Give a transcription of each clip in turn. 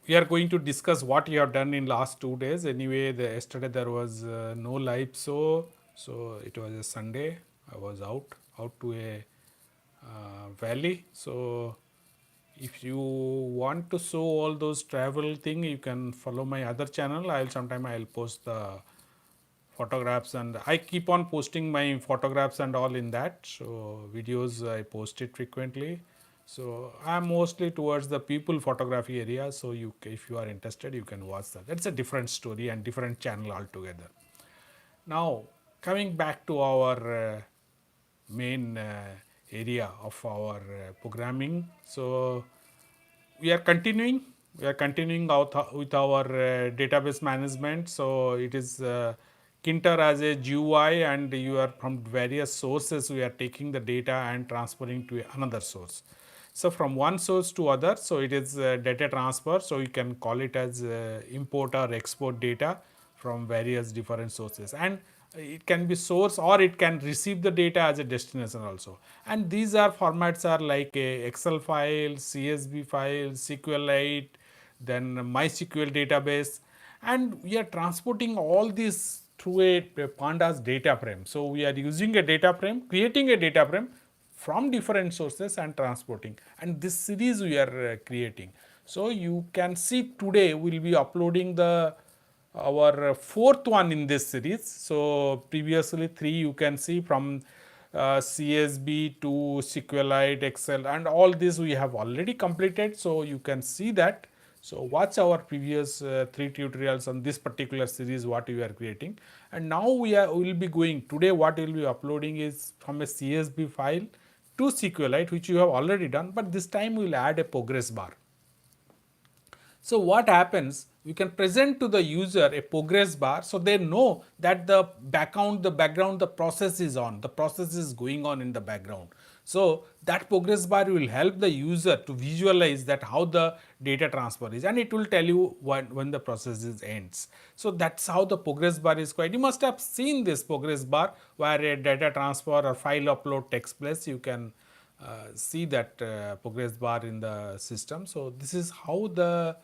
we are going to discuss what you have done in last 2 days. Anyway, yesterday there was no live show, so it was a Sunday. I was out to a valley. So if you want to show all those travel thing, you can follow my other channel. I'll post the photographs, and I keep on posting my photographs and all in that. So videos I post it frequently. So I'm mostly towards the people photography area. So if you are interested, you can watch that. That's a different story and different channel altogether. Now coming back to our main area of our programming. So we are continuing with our database management. So it is Kinter as a GUI, and you are from various sources we are taking the data and transferring to another source. So from one source to other, so it is data transfer. So you can call it as import or export data from various different sources, and it can be source or it can receive the data as a destination also. And these are formats are like a Excel file, CSV file, SQLite, then MySQL database, and we are transporting all these through a pandas data frame. So we are using a data frame, creating a data frame from different sources and transporting, and this series we are creating. So you can see today we will be uploading the our fourth one in this series. So previously 3 you can see from CSB to SQLite, Excel, and all this we have already completed. So you can see that. So watch our previous 3 tutorials on this particular series what we are creating. And now we will be going today, what we will be uploading is from a CSV file to SQLite, which you have already done, but this time we will add a progress bar. So what happens, you can present to the user a progress bar, so they know that the background, the process is on, the process is going on in the background. So that progress bar will help the user to visualize that how the data transfer is, and it will tell you when the process is ends. So that's how the progress bar is quite. You must have seen this progress bar where a data transfer or file upload takes place. You can see that progress bar in the system. So this is how the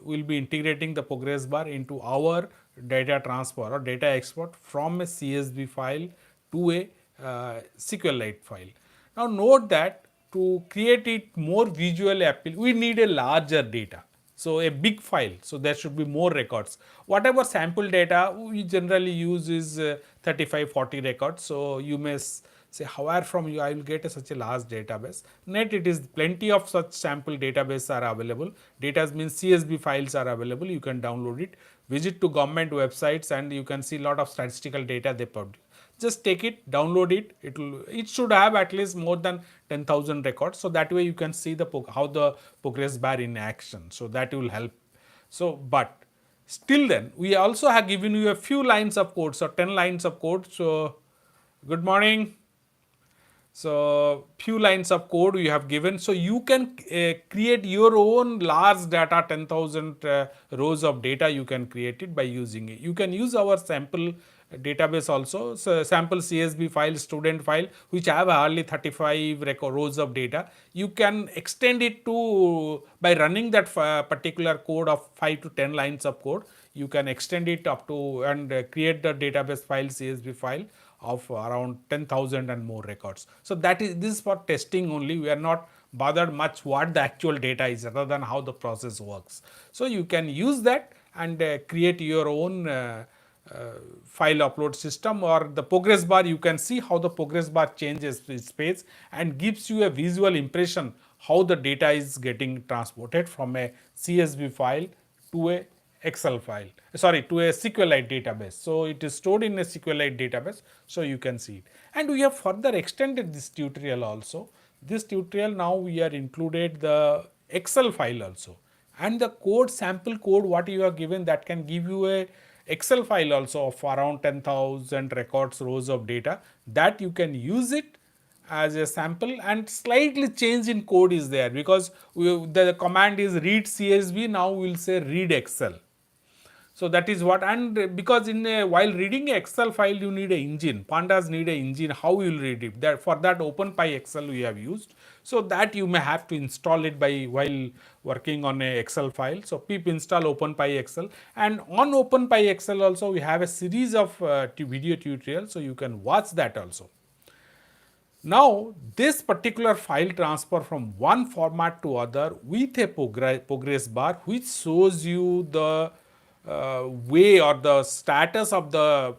we'll be integrating the progress bar into our data transfer or data export from a CSV file to a SQLite file. Now note that to create it more visually appealing, we need a larger data. So a big file, so there should be more records. Whatever sample data we generally use is 35-40 records. So you may say, however from you I will get such a large database. Net, it is plenty of such sample databases are available. Data means CSV files are available. You can download it, visit to government websites, and you can see lot of statistical data they publish. Just take it, download it. It should have at least more than 10,000 records. So that way you can see how the progress bar in action. So that will help. So but still then we also have given you a few lines of code. So 10 lines of code. So good morning. So few lines of code we have given. So you can create your own large data, 10,000 rows of data you can create it by using it. You can use our sample database also. So sample CSV file, student file, which have hardly 35 rows of data. You can extend it to, by running that particular code of 5 to 10 lines of code, you can extend it up to and create the database file, CSV file of around 10,000 and more records. So this is for testing only. We are not bothered much what the actual data is rather than how the process works. So you can use that and create your own file upload system, or the progress bar. You can see how the progress bar changes its space and gives you a visual impression how the data is getting transported from a CSV file to a Excel file, sorry, to a SQLite database. So it is stored in a SQLite database, so you can see it. And we have further extended this tutorial also. This tutorial now we are included the Excel file also, and the code, sample code what you are given, that can give you a Excel file also of around 10,000 records, rows of data, that you can use it as a sample, and slightly change in code is there because the command is read CSV, now we will say read Excel. So that is what, and because while reading a Excel file you need a engine. Pandas need a engine. How you will read it? That for that OpenPy Excel we have used. So that you may have to install it by while working on a Excel file. So pip install OpenPy Excel, and on OpenPy Excel also we have a series of video tutorials. So you can watch that also. Now, this particular file transfer from one format to other with a progress bar which shows you the way or the status of the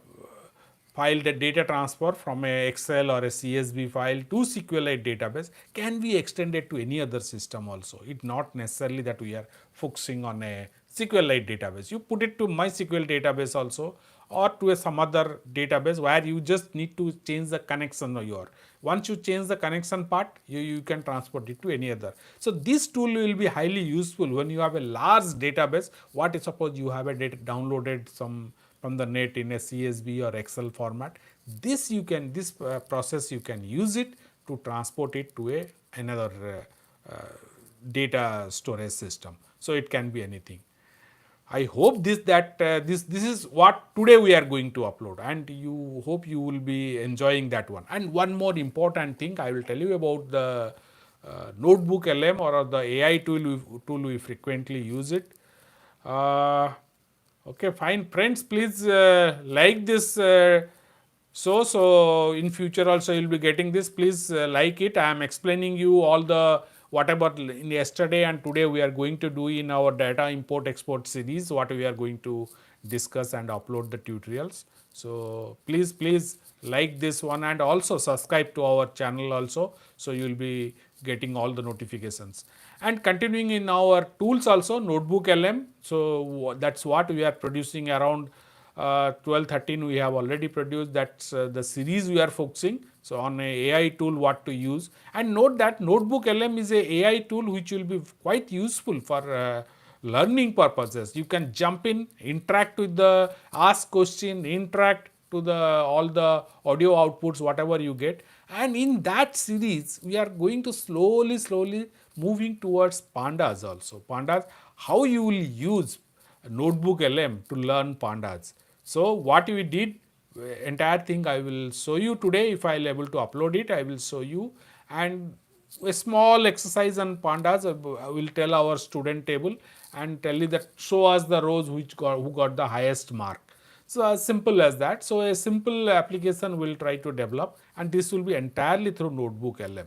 file, the data transfer from a Excel or a CSV file to SQLite database can be extended to any other system also. It's not necessarily that we are focusing on a SQLite database. You put it to MySQL database also, or to some other database where you just need to change the connection of your. Once you change the connection part, you can transport it to any other. So this tool will be highly useful when you have a large database. What is, suppose you have a data downloaded some from the net in a CSV or Excel format. This process you can use it to transport it to another data storage system. So it can be anything. I hope this is what today we are going to upload, and you hope you will be enjoying that one. And one more important thing I will tell you about the notebook LM or the AI tool we frequently use it. Okay, fine friends, please like this so in future also you will be getting this. Please like it. I am explaining you all the whatever in yesterday and today we are going to do in our data import export series, what we are going to discuss and upload the tutorials. So please like this one and also subscribe to our channel also, so you will be getting all the notifications. And continuing in our tools also, notebook LM. So that's what we are producing around 12, 13 we have already produced. That's the series we are focusing. So on a AI tool what to use, and note that notebook LM is a AI tool which will be quite useful for learning purposes. You can jump in, interact with the, ask question, interact to the all the audio outputs whatever you get. And in that series we are going to slowly moving towards pandas also. Pandas, how you will use notebook LM to learn pandas. So what we did, entire thing I will show you today. If I will able to upload it, I will show you, and a small exercise on pandas. I will tell our student table and tell you that show us the rows who got the highest mark. So as simple as that. So a simple application will try to develop, and this will be entirely through notebook LM.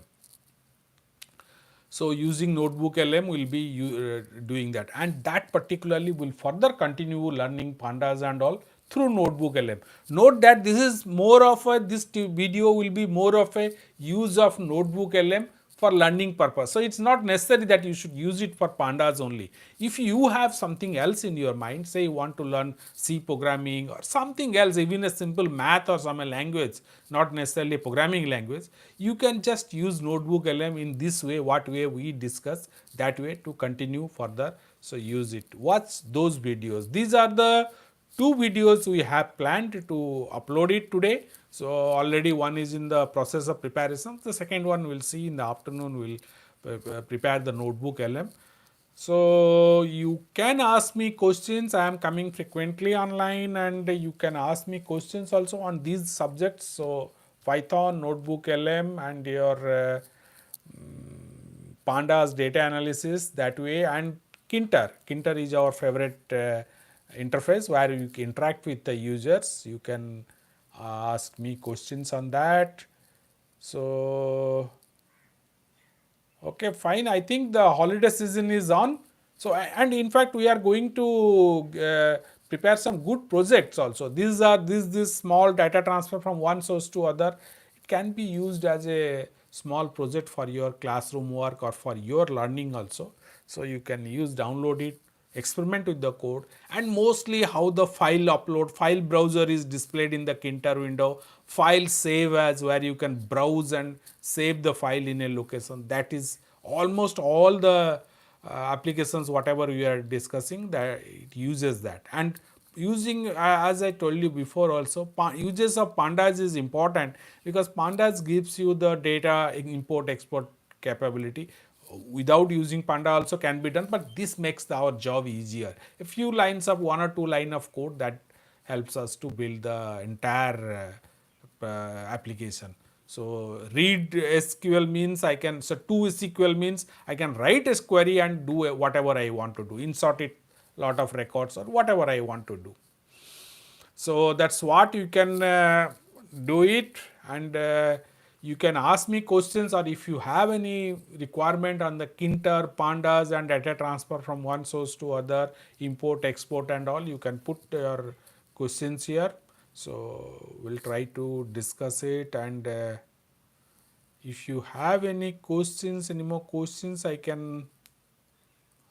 So using notebook LM will be doing that, and that particularly will further continue learning pandas and all through notebook LM. Note that this is more of a, this video will be more of a use of notebook LM for learning purpose. So it's not necessary that you should use it for pandas only. If you have something else in your mind, say you want to learn C programming or something else, even a simple math or some language, not necessarily a programming language, you can just use notebook LM in this way, what way we discuss, that way to continue further. So use it, watch those videos. These are the two videos we have planned to upload it today. So already one is in the process of preparation. The second one we'll see in the afternoon. We'll prepare the notebook LM. So you can ask me questions. I am coming frequently online, and you can ask me questions also on these subjects. So Python, notebook LM, and your pandas data analysis that way, and Kinter is our favorite interface where you can interact with the users. You can ask me questions on that. So okay, fine. I think the holiday season is on. So and in fact we are going to prepare some good projects also. These are this small data transfer from one source to other. It can be used as a small project for your classroom work or for your learning also. So you can use, download it, experiment with the code, and mostly how the file upload, file browser is displayed in the Kinter window, file save as, where you can browse and save the file in a location. That is almost all the applications whatever we are discussing, that it uses that. And using, as I told you before also, uses of pandas is important because pandas gives you the data import export capability. without using panda also can be done, but this makes our job easier. A few lines of 1 or 2 line of code that helps us to build the entire application. So read SQL means I can, so to SQL means I can write a query and do whatever I want to do, insert it lot of records or whatever I want to do. So that's what you can do it. And you can ask me questions, or if you have any requirement on the kinter, pandas and data transfer from one source to other, import, export and all, you can put your questions here. So we'll try to discuss it. And if you have any questions, any more questions, I can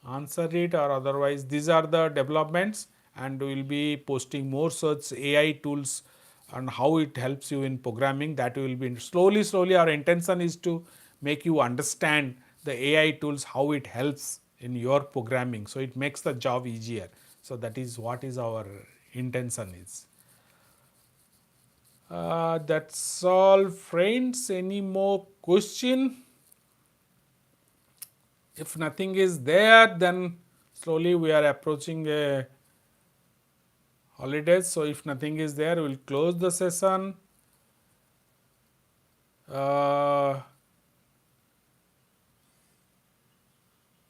answer it, or otherwise these are the developments, and we will be posting more such AI tools and how it helps you in programming. That will be slowly our intention is to make you understand the AI tools, how it helps in your programming, so it makes the job easier. So that is what is our intention is. That's all friends. Any more question? If nothing is there, then slowly we are approaching a holidays. So if nothing is there, we'll close the session. Uh,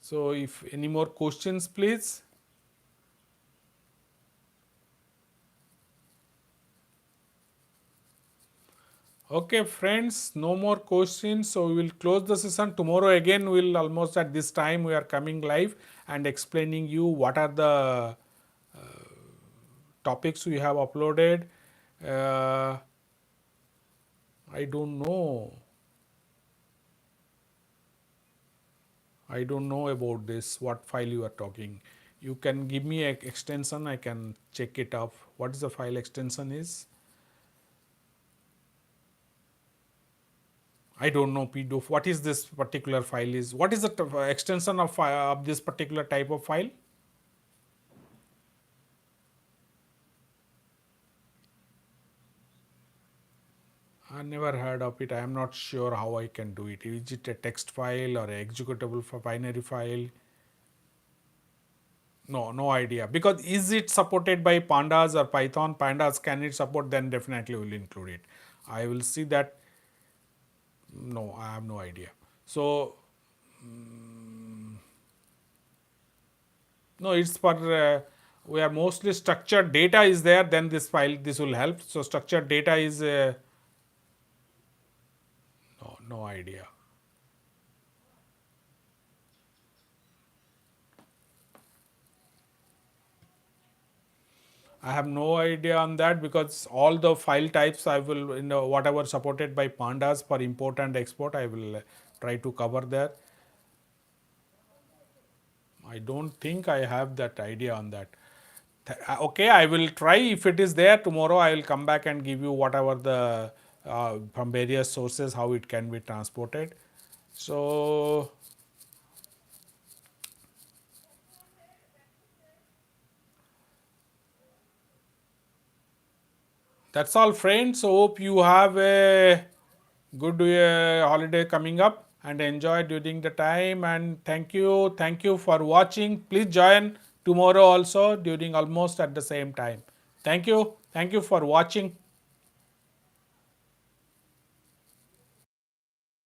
so if any more questions, please. Okay friends, no more questions, so we will close the session. Tomorrow again we'll almost at this time we are coming live and explaining you what are the topics we have uploaded. uh, I don't know. I don't know about this, what file you are talking. You can give me an extension, I can check it up. What is the file extension is? I don't know PDF. What is this particular file is? What is the extension of this particular type of file? I never heard of it. I am not sure how I can do it. Is it a text file or a executable for binary file? No, no idea. Because is it supported by pandas or Python? Pandas can it support? Then definitely will include it. I will see that. No, I have no idea. So no, it's for we are mostly structured data is there. Then this file this will help. So structured data is no, no idea. I have no idea on that, because all the file types I will, whatever supported by pandas for import and export, I will try to cover there. I don't think I have that idea on that. Okay, I will try. If it is there tomorrow, I will come back and give you whatever the from various sources how it can be transported. So that's all friends. So hope you have a good holiday coming up and enjoy during the time. And thank you for watching. Please join tomorrow also during almost at the same time. Thank you for watching.